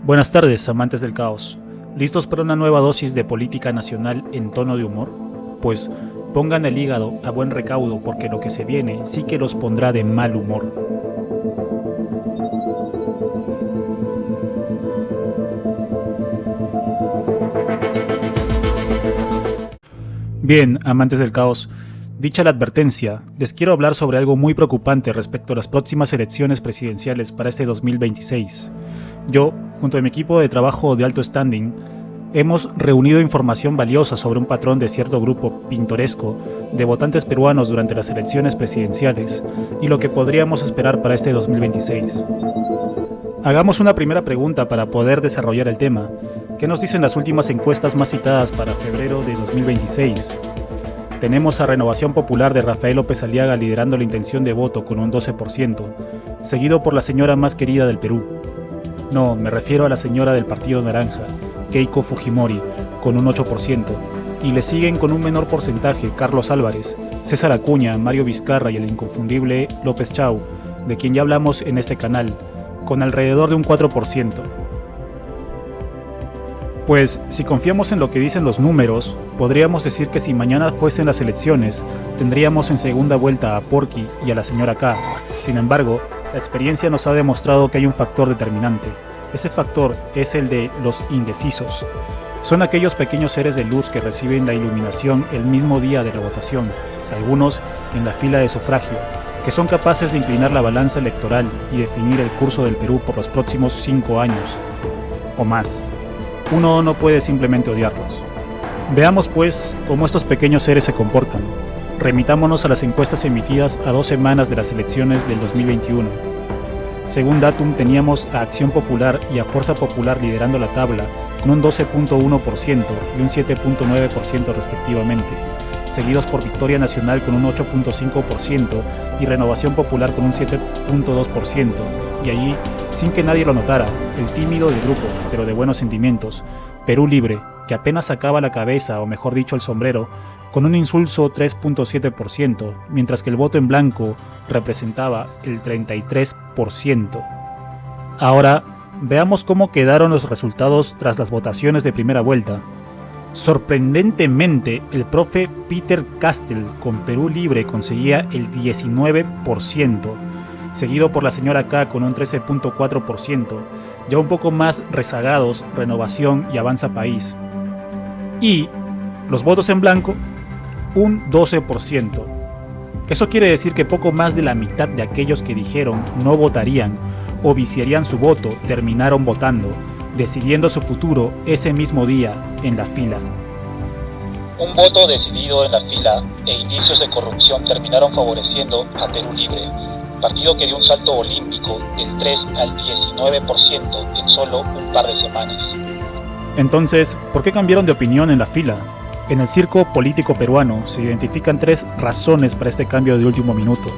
Buenas tardes, amantes del caos. ¿Listos para una nueva dosis de política nacional en tono de humor? Pues pongan el hígado a buen recaudo porque lo que se viene sí que los pondrá de mal humor. Bien, amantes del caos, dicha la advertencia, les quiero hablar sobre algo muy preocupante respecto a las próximas elecciones presidenciales para este 2026. Yo, junto a mi equipo de trabajo de alto standing, hemos reunido información valiosa sobre un patrón de cierto grupo pintoresco de votantes peruanos durante las elecciones presidenciales y lo que podríamos esperar para este 2026. Hagamos una primera pregunta para poder desarrollar el tema. ¿Qué nos dicen las últimas encuestas más citadas para febrero de 2026? Tenemos a Renovación Popular de Rafael López Aliaga liderando la intención de voto con un 12%, seguido por la señora más querida del Perú. No, me refiero a la señora del Partido Naranja, Keiko Fujimori, con un 8%, y le siguen con un menor porcentaje Carlos Álvarez, César Acuña, Mario Vizcarra y el inconfundible López Chau, de quien ya hablamos en este canal, con alrededor de un 4%. Pues, si confiamos en lo que dicen los números, podríamos decir que si mañana fuesen las elecciones, tendríamos en segunda vuelta a Porky y a la señora K. Sin embargo, la experiencia nos ha demostrado que hay un factor determinante. Ese factor es el de los indecisos. Son aquellos pequeños seres de luz que reciben la iluminación el mismo día de la votación, algunos en la fila de sufragio, que son capaces de inclinar la balanza electoral y definir el curso del Perú por los próximos 5 años o más. Uno no puede simplemente odiarlos. Veamos pues cómo estos pequeños seres se comportan. Remitámonos a las encuestas emitidas a 2 semanas de las elecciones del 2021. Según Datum teníamos a Acción Popular y a Fuerza Popular liderando la tabla con un 12.1% y un 7.9% respectivamente, seguidos por Victoria Nacional con un 8.5% y Renovación Popular con un 7.2%, y allí, sin que nadie lo notara, el tímido del grupo, pero de buenos sentimientos, Perú Libre, que apenas sacaba la cabeza, o mejor dicho el sombrero, con un insulso 3.7%, mientras que el voto en blanco representaba el 33%. Ahora, veamos cómo quedaron los resultados tras las votaciones de primera vuelta. Sorprendentemente, el profe Peter Castell con Perú Libre conseguía el 19%, seguido por la señora K con un 13.4%, ya un poco más rezagados Renovación y Avanza País. Y los votos en blanco, un 12%. Eso quiere decir que poco más de la mitad de aquellos que dijeron no votarían o viciarían su voto terminaron votando, decidiendo su futuro ese mismo día en la fila. Un voto decidido en la fila e indicios de corrupción terminaron favoreciendo a Perú Libre, partido que dio un salto olímpico del 3 al 19% en solo un par de semanas. Entonces, ¿por qué cambiaron de opinión en la fila? En el circo político peruano se identifican 3 razones para este cambio de último minuto.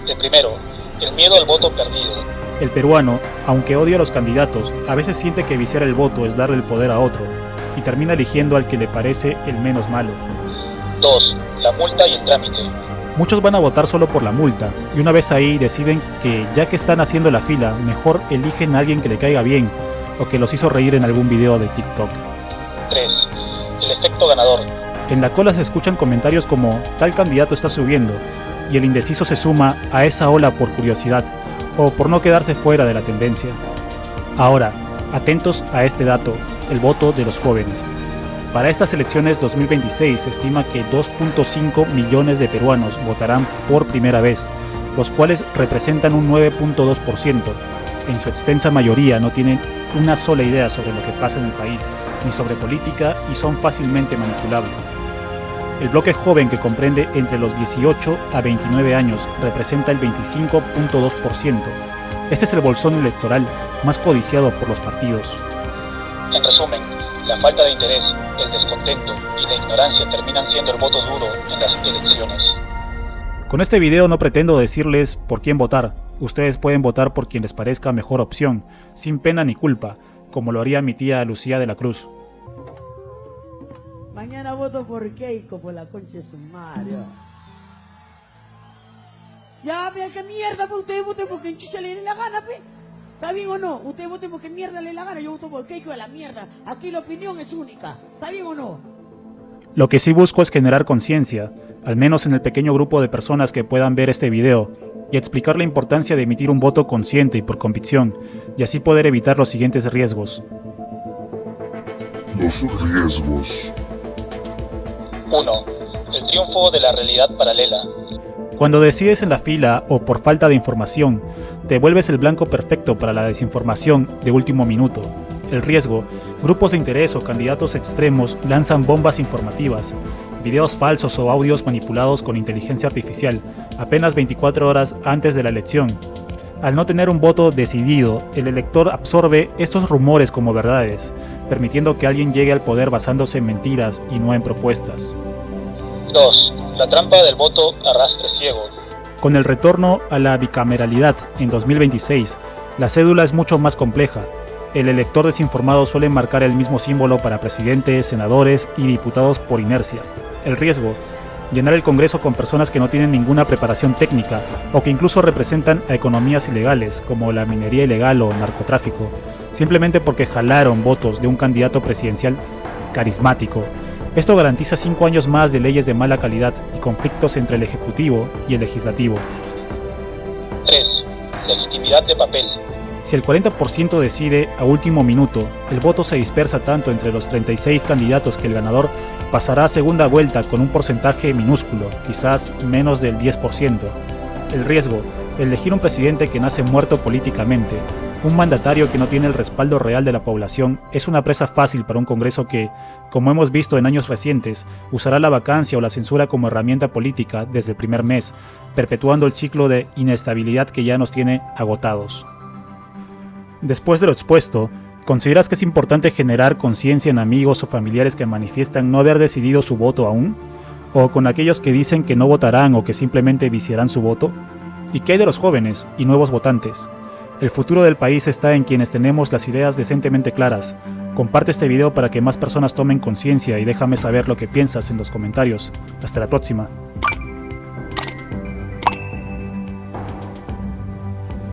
El primero, el miedo al voto perdido. El peruano, aunque odia a los candidatos, a veces siente que viciar el voto es darle el poder a otro, y termina eligiendo al que le parece el menos malo. 2. La multa y el trámite. Muchos van a votar solo por la multa, y una vez ahí deciden que ya que están haciendo la fila, mejor eligen a alguien que le caiga bien, o que los hizo reír en algún video de TikTok. 3. El efecto ganador. En la cola se escuchan comentarios como tal candidato está subiendo, y el indeciso se suma a esa ola por curiosidad, o por no quedarse fuera de la tendencia. Ahora, atentos a este dato, el voto de los jóvenes. Para estas elecciones 2026 se estima que 2.5 millones de peruanos votarán por primera vez, los cuales representan un 9.2%. En su extensa mayoría no tienen una sola idea sobre lo que pasa en el país, ni sobre política, y son fácilmente manipulables. El bloque joven, que comprende entre los 18 a 29 años, representa el 25.2%. Este es el bolsón electoral más codiciado por los partidos. En resumen, la falta de interés, el descontento y la ignorancia terminan siendo el voto duro en las elecciones. Con este video no pretendo decirles por quién votar. Ustedes pueden votar por quien les parezca mejor opción, sin pena ni culpa, como lo haría mi tía Lucía de la Cruz. Mañana voto por Keiko, por la concha de su madre. Ya, mira qué mierda, pues ustedes voten porque en chicha le den la gana, pe. ¿Está bien o no? Usted vote porque mierda le la gana, yo voto por Keiko de la mierda. Aquí la opinión es única. ¿Está bien o no? Lo que sí busco es generar conciencia, al menos en el pequeño grupo de personas que puedan ver este video, y explicar la importancia de emitir un voto consciente y por convicción, y así poder evitar los siguientes riesgos. Los riesgos. 1. El triunfo de la realidad paralela. Cuando decides en la fila o por falta de información, te vuelves el blanco perfecto para la desinformación de último minuto. El riesgo: grupos de interés o candidatos extremos lanzan bombas informativas, videos falsos o audios manipulados con inteligencia artificial, apenas 24 horas antes de la elección. Al no tener un voto decidido, el elector absorbe estos rumores como verdades, permitiendo que alguien llegue al poder basándose en mentiras y no en propuestas. 2. La trampa del voto arrastre ciego. Con el retorno a la bicameralidad en 2026, la cédula es mucho más compleja. El elector desinformado suele marcar el mismo símbolo para presidentes, senadores y diputados por inercia. El riesgo: llenar el Congreso con personas que no tienen ninguna preparación técnica o que incluso representan a economías ilegales como la minería ilegal o narcotráfico, simplemente porque jalaron votos de un candidato presidencial carismático. Esto garantiza 5 años más de leyes de mala calidad y conflictos entre el Ejecutivo y el Legislativo. 3. Legitimidad de papel. Si el 40% decide a último minuto, el voto se dispersa tanto entre los 36 candidatos que el ganador pasará a segunda vuelta con un porcentaje minúsculo, quizás menos del 10%. El riesgo: elegir un presidente que nace muerto políticamente. Un mandatario que no tiene el respaldo real de la población es una presa fácil para un Congreso que, como hemos visto en años recientes, usará la vacancia o la censura como herramienta política desde el primer mes, perpetuando el ciclo de inestabilidad que ya nos tiene agotados. Después de lo expuesto, ¿consideras que es importante generar conciencia en amigos o familiares que manifiestan no haber decidido su voto aún? ¿O con aquellos que dicen que no votarán o que simplemente viciarán su voto? ¿Y qué hay de los jóvenes y nuevos votantes? El futuro del país está en quienes tenemos las ideas decentemente claras. Comparte este video para que más personas tomen conciencia y déjame saber lo que piensas en los comentarios. Hasta la próxima.